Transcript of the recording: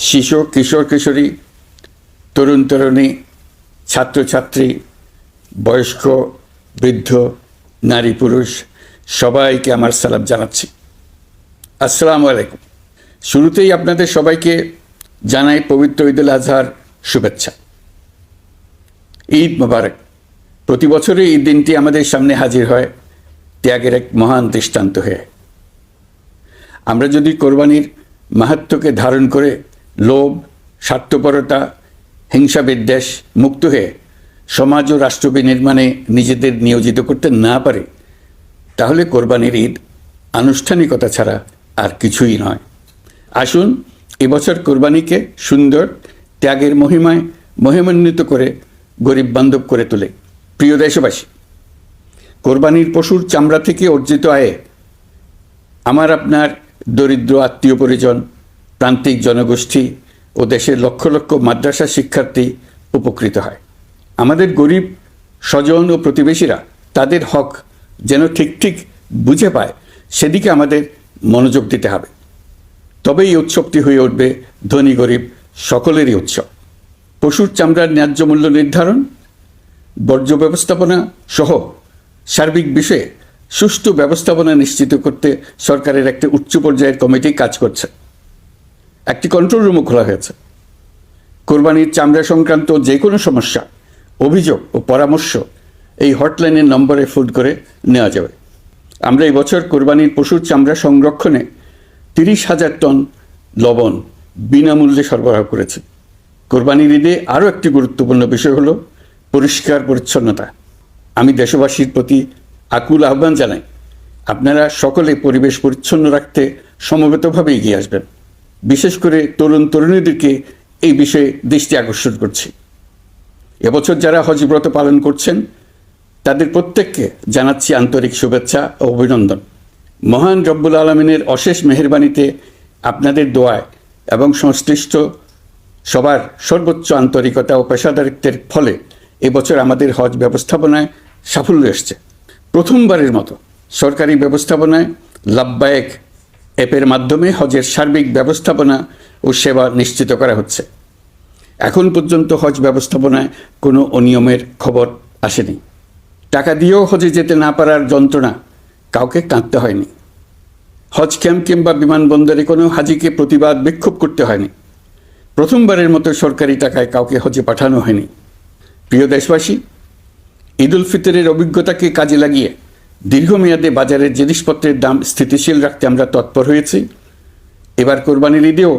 শিশু কিশোর কিশোরী, তরুণ তরুণী, ছাত্রছাত্রী, বয়স্ক, বৃদ্ধ, নারী পুরুষ সবাইকে আমার সালাম জানাচ্ছি। আসসালামু আলাইকুম। শুরুতেই আপনাদের সবাইকে জানাই পবিত্র ঈদুল আজহার শুভেচ্ছা। ঈদ মোবারক। প্রতি বছরই এই দিনটি আমাদের সামনে হাজির হয় ত্যাগের এক মহান দৃষ্টান্ত হয়ে। আমরা যদি কোরবানির মাহাত্ম্যকে ধারণ করে লোভ, স্বার্থপরতা, হিংসা বিদ্বেষ মুক্ত হয়ে সমাজ ও রাষ্ট্র বিনির্মাণে নিজেদের নিয়োজিত করতে না পারি, তাহলে কোরবানির ঈদ আনুষ্ঠানিকতা ছাড়া আর কিছুই নয়। আসুন এবছর কোরবানিকে সুন্দর, ত্যাগের মহিমায় মহিমান্বিত করে গরিব বান্ধব করে তোলে। প্রিয় দেশবাসী, কোরবানির পশুর চামড়া থেকে অর্জিত আয়ে আমার আপনার দরিদ্র আত্মীয় পরিজন, প্রান্তিক জনগোষ্ঠী ও দেশের লক্ষ লক্ষ মাদ্রাসা শিক্ষার্থী উপকৃত হয়। আমাদের গরিব স্বজন ও প্রতিবেশীরা তাদের হক যেন ঠিক বুঝে পায়, সেদিকে আমাদের মনোযোগ দিতে হবে। তবেই এই উৎসবটি হয়ে উঠবে ধনী গরিব সকলেরই উৎসব। পশুর চামড়ার ন্যায্য মূল্য নির্ধারণ, বর্জ্য ব্যবস্থাপনা সহ সার্বিক বিষয়ে সুষ্ঠু ব্যবস্থাপনা নিশ্চিত করতে সরকারের একটি উচ্চ পর্যায়ের কমিটি কাজ করছে। একটি কন্ট্রোল রুমও খোলা হয়েছে। কোরবানির চামড়া সংক্রান্ত যে কোনো সমস্যা, অভিযোগ ও পরামর্শ এই হটলাইনের নম্বরে ফোন করে নেওয়া যাবে। আমরা এই বছর কোরবানির পশুর চামড়া সংরক্ষণে 30,000 টন লবণ বিনামূল্যে সরবরাহ করেছি। কোরবানির ঈদে আরও একটি গুরুত্বপূর্ণ বিষয় হলো পরিষ্কার পরিচ্ছন্নতা। আমি দেশবাসীর প্রতি আকুল আহ্বান জানাই, আপনারা সকলে পরিবেশ পরিচ্ছন্ন রাখতে সমবেতভাবে এগিয়ে আসবেন। বিশেষ করে তরুণ তরুণীদেরকে এই বিষয়ে দৃষ্টি আকর্ষণ করছি। এবছর যারা হজ ব্রত পালন করছেন তাদের প্রত্যেককে জানাচ্ছি আন্তরিক শুভেচ্ছা ও অভিনন্দন। মহান রব্বুল আলমিনের অশেষ মেহেরবানিতে, আপনাদের দোয়ায় এবং সংশ্লিষ্ট সবার সর্বোচ্চ আন্তরিকতা ও পেশাদারিত্বের ফলে এবছর আমাদের হজ ব্যবস্থাপনায় সাফল্য এসছে। প্রথমবারের মতো সরকারি ব্যবস্থাপনায় লাব্বায়েক অ্যাপের মাধ্যমে হজের সার্বিক ব্যবস্থাপনা ও সেবা নিশ্চিত করা হচ্ছে। এখন পর্যন্ত হজ ব্যবস্থাপনায় কোনো অনিয়মের খবর আসেনি। টাকা দিয়েও হজে যেতে না পারার যন্ত্রণা কাউকে কাঁদতে হয়নি। হজ ক্যাম্প কিংবা বিমানবন্দরে কোনো হাজিকে প্রতিবাদ বিক্ষোভ করতে হয়নি। প্রথমবারের মতো সরকারি টাকায় কাউকে হজে পাঠানো হয়নি। প্রিয় দেশবাসী, ঈদ উল ফিতরের অভিজ্ঞতাকে কাজে লাগিয়ে দীর্ঘমেয়াদে বাজারের জিনিসপত্রের দাম স্থিতিশীল রাখতে আমরা তৎপর হয়েছি। এবার কোরবানির ঈদেও